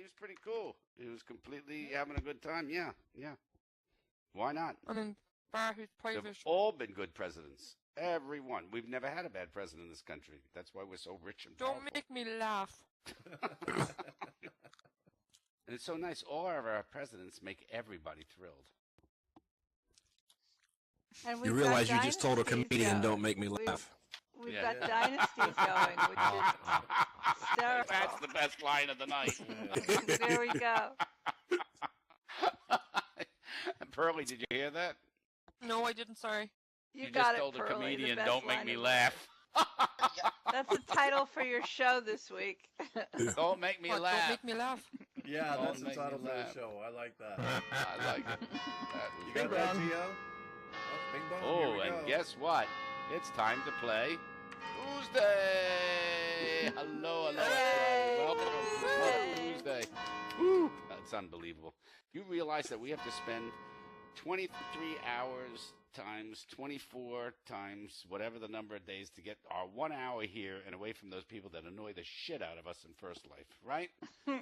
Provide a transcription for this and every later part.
was pretty cool. He was completely having a good time. Yeah. Why not? And then Barry's They've private. all been good presidents. Everyone. We've never had a bad president in this country. That's why we're so rich and powerful. Don't make me laugh. And it's so nice. All of our presidents make everybody thrilled. And You we've realize got you just told a dynasties comedian, going. don't make me laugh. We've Yeah. got dynasties going, which is hysterical. That's the best line of the night. There we go. Pearlie, did you hear that? No, I didn't. Sorry. You just got it, told a Pearlie, the comedian, best don't make line me of the laugh. That's the title for your show this week. Don't make me What, laugh. Don't make me laugh. Yeah, Don't that's the make me title of the laugh. show. I like that. I like it. That was You very got that, bong. Gio? Oh, bing bong. Oh, Here we and go. guess what? It's time to play Tuesday. Hello. Yay. Welcome Yay. to Tuesday. Woo. That's unbelievable. You realize that we have to spend 23 hours times 24 times whatever the number of days to get our 1 hour here and away from those people that annoy the shit out of us in First Life, right? Yeah.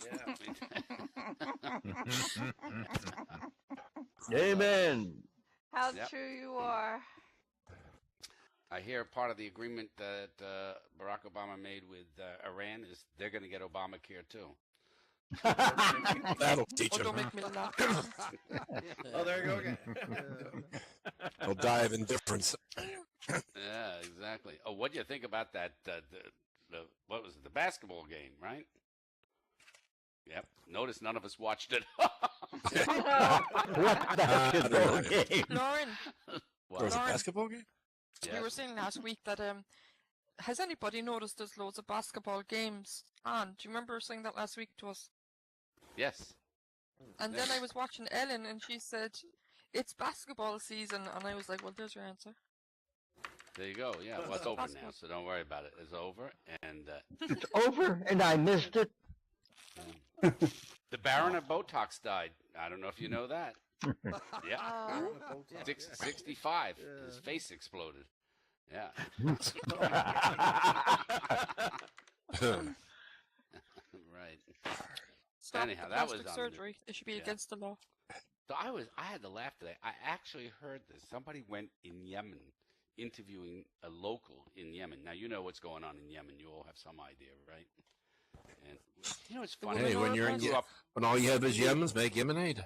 Amen. How Yep. true you are. I hear part of the agreement that Barack Obama made with Iran is they're going to get Obamacare too. That'll teach Oh, him. don't make me laugh. Oh, there you go again. He'll die of indifference. Yeah, exactly. Oh, what do you think about that? The what was it? The basketball game, right? Yep. Notice none of us watched it. What basketball game? Lauren, There was a Lauren. basketball game? Yes. you were saying last week that has anybody noticed there's loads of basketball games on? Do you remember saying that last week to us? Yes. And then I was watching Ellen, and she said it's basketball season, and I was like, well, there's your answer. There you go. Yeah. Well, it's over now, Basketball. so don't worry about it. It's over. And It's over, and I missed it. the Baron of Botox died. I don't know if you know that. Yeah. Oh. 65. His face exploded. Yeah. Right. Stop Anyhow, the that was plastic on the- surgery. It should be yeah. against the law. So I had to laugh today. I actually heard this. Somebody went in Yemen interviewing a local in Yemen. Now, you know what's going on in Yemen. You all have some idea, right? And you know what's funny? Hey, when you're in I grew up, When all you have is Yemens, make Yemenade.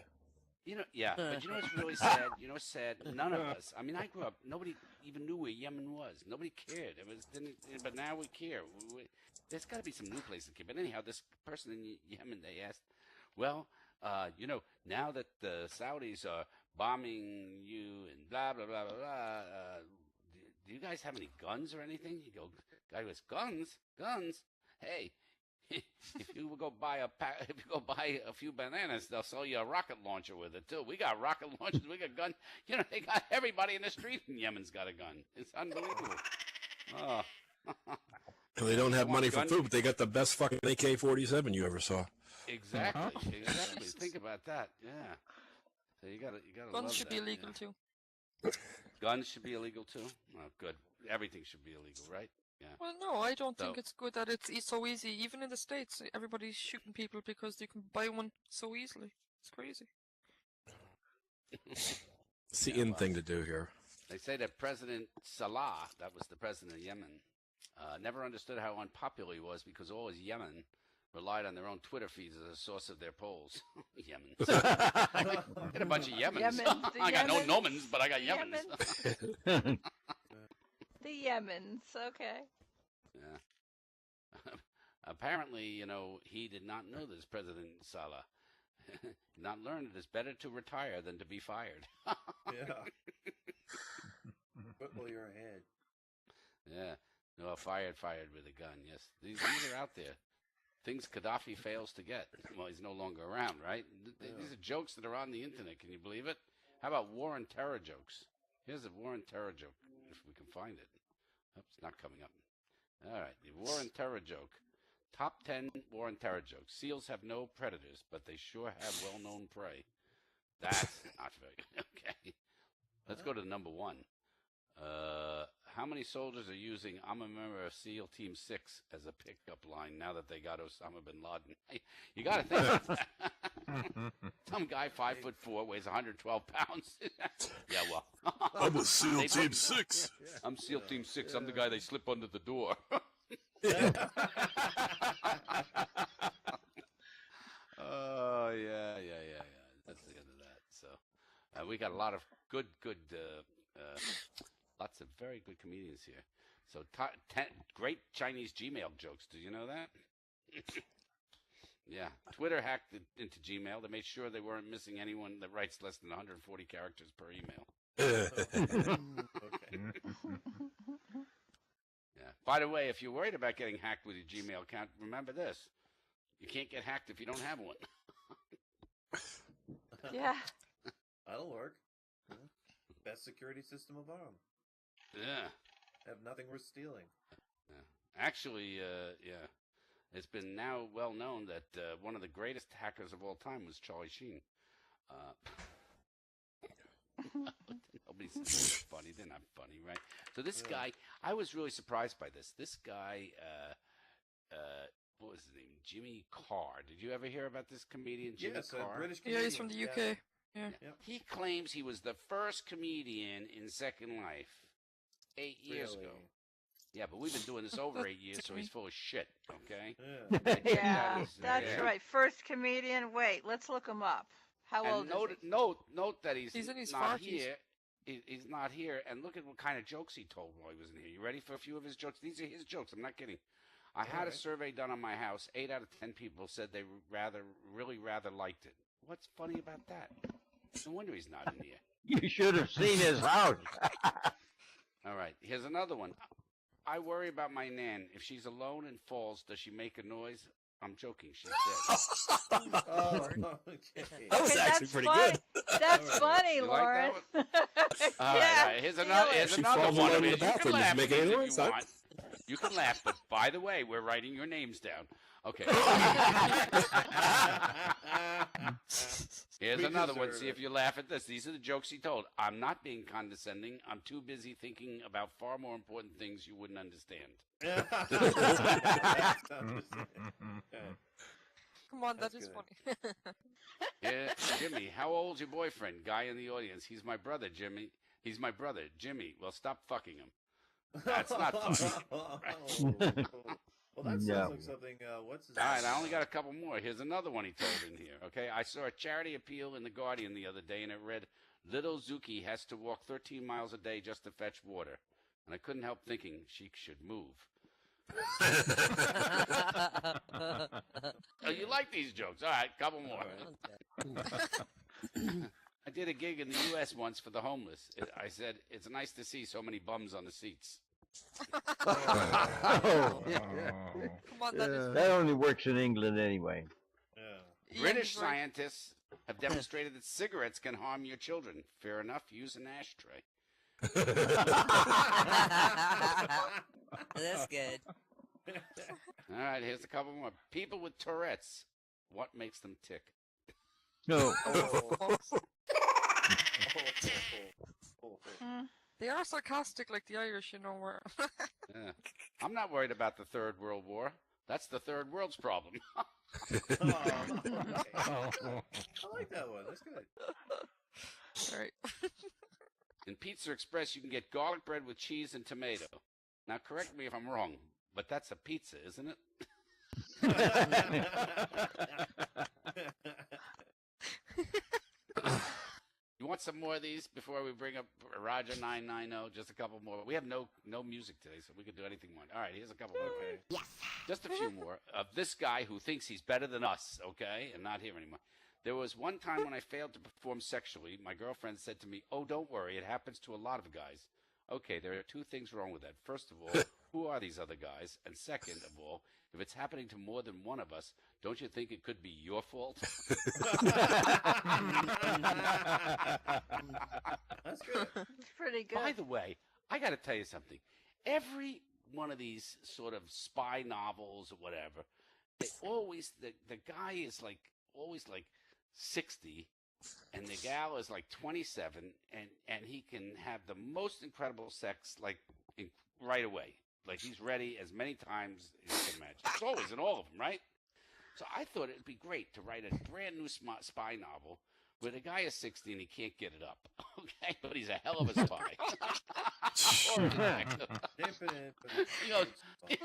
you know, yeah, but you know what's really sad? You know what's sad? None of us. I mean, I grew up. Nobody even knew where Yemen was. Nobody cared. But now we care. There's got to be some new place to care. But anyhow, this person in Yemen, they asked, well, you know, now that the Saudis are bombing you and blah blah blah blah blah, do you guys have any guns or anything? Guy goes, guns. Hey. If you go buy a few bananas, they'll sell you a rocket launcher with it too. We got rocket launchers, we got guns. You know, they got everybody in the street in Yemen's got a gun. It's unbelievable. Oh. They don't have money for Gun- food, but they got the best fucking AK-47 you ever saw. Exactly. Think about that. Yeah. So you gotta Guns love should be that, illegal yeah. too. Guns should be illegal too. Oh, good. Everything should be illegal, right? Yeah. Well, no, I don't think So- it's good that it's so easy. Even in the States, everybody's shooting people because you can buy one so easily. It's crazy. It's the Yeah, in well, thing to do here. They say that President Salah, that was the president of Yemen, never understood how unpopular he was because all his Yemen relied on their own Twitter feeds as a source of their polls. Yemen. I got a bunch of Yemens. Yemens, the I got no Yemens. Nomans, but I got Yemens. The Yemens, okay. Yeah. Apparently, you know, he did not know this, President Salah. Not learned it is better to retire than to be fired. Yeah. Football your head. Yeah. No, fired with a gun. Yes, these are out there. Things Gaddafi fails to get. Well, he's no longer around, right? These are jokes that are on the internet. Can you believe it? How about war and terror jokes? Here's a war and terror joke, if we can find it. Oops, it's not coming up. All right, the war and terror joke. Top 10 war and terror jokes. Seals have no predators, but they sure have well-known prey. That's not very okay. Let's go to number one. How many soldiers are using "I'm a member of SEAL Team 6" as a pickup line now that they got Osama bin Laden? You got to think about that. Some guy 5'4" weighs 112 pounds. Yeah, well, I'm a SEAL They Team put- 6. I'm SEAL Team 6. I'm the guy they slip under the door. Oh, yeah. That's the end of that. So, we got a lot of good, lots of very good comedians here. So, 10 great Chinese Gmail jokes. Did you know that? Yeah. Twitter hacked into Gmail. They made sure they weren't missing anyone that writes less than 140 characters per email. Okay. Yeah. By the way, if you're worried about getting hacked with your Gmail account, remember this. You can't get hacked if you don't have one. Yeah. That'll work. Yeah. Best security system of all. Yeah. Have nothing worth stealing. Actually, yeah. It's been now well known that one of the greatest hackers of all time was Charlie Sheen. Nobody says it's funny. They're not funny, right? So this guy, I was really surprised by this. This guy, what was his name? Jimmy Carr. Did you ever hear about this comedian, Jimmy Yes, Carr? a British Yeah, comedian. he's from the UK. Yeah. Yep. He claims he was the first comedian in Second Life 8 years ago. Really? Yeah, but we've been doing this over 8 years, so he's full of shit, okay? Yeah. Yeah, was, that's yeah. right. First comedian. Wait, let's look him up. How old And is he? note that he's He's in his not 40s. here. He's not here, and look at what kind of jokes he told while he wasn't here. You ready for a few of his jokes? These are his jokes. I'm not kidding. I had a Alright. survey done on my house. 8 out of 10 people said they really rather liked it. What's funny about that? No wonder he's not in here. You should have seen his house. All right, here's another one. I worry about my nan. If she's alone and falls, does she make a noise? I'm joking. She's dead. Oh, okay. That was Okay, actually that's pretty funny. good. That's Alright. funny, You like Lauren. that All Yeah, right, here's steal another. it. Here's She another falls one. alone of in his. the You bathroom. can Does laugh it make at any these if noise, you huh? want. You can laugh, but by the way, we're writing your names down. Okay. Here's We another one. deserve See it. if you laugh at this. These are the jokes he told. I'm not being condescending. I'm too busy thinking about far more important things you wouldn't understand. Come on, that That's is good. funny. Yeah, Jimmy, how old's your boyfriend? Guy in the audience. He's my brother, Jimmy. He's my brother, Jimmy. Well, stop fucking him. That's not funny. Well, that sounds No. like something. What's his All right, I only got a couple more. Here's another one he told in here. Okay, I saw a charity appeal in The Guardian the other day, and it read, Little Zuki has to walk 13 miles a day just to fetch water. And I couldn't help thinking she should move. Oh, you like these jokes? All right, couple more. I did a gig in the U.S. once for the homeless. I said, it's nice to see so many bums on the seats. Oh, Come on, that is that only works in England anyway. Yeah. Yeah, British he's right. scientists have demonstrated that cigarettes can harm your children. Fair enough, use an ashtray. That's good. All right, here's a couple more. People with Tourette's, what makes them tick? No. Hmm. They are sarcastic like the Irish, you know, where Yeah. I'm not worried about the Third World War. That's the Third World's problem. Okay. I like that one. That's good. right. In Pizza Express, you can get garlic bread with cheese and tomato. Now, correct me if I'm wrong, but that's a pizza, isn't it? You want some more of these before we bring up Roger 990? Just a couple more. We have no music today, so we can do anything more. All right, here's a couple. Okay. Yes. Just a few more of this guy who thinks he's better than us, okay, and not here anymore. There was one time when I failed to perform sexually. My girlfriend said to me, "Oh, don't worry, it happens to a lot of guys." Okay, there are two things wrong with that. First of all, who are these other guys? And second of all, if it's happening to more than one of us, don't you think it could be your fault? That's good. It's pretty good. By the way, I got to tell you something. Every one of these sort of spy novels or whatever, they always the guy is like always like 60 and the gal is like 27, and he can have the most incredible sex like right away. Like he's ready as many times as you can imagine. It's always in all of them, right? So I thought it'd be great to write a brand new spy novel where the guy is 60 and he can't get it up. Okay, but he's a hell of a spy. Or an actor. He goes, I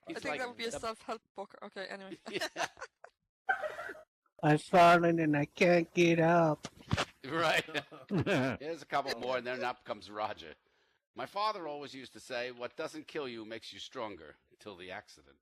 he's think like that would be a the- self-help book. Okay, anyway. Yeah, I've fallen and I can't get up. right. Here's a couple more, and then up comes Roger. My father always used to say, "What doesn't kill you makes you stronger." Until the accident.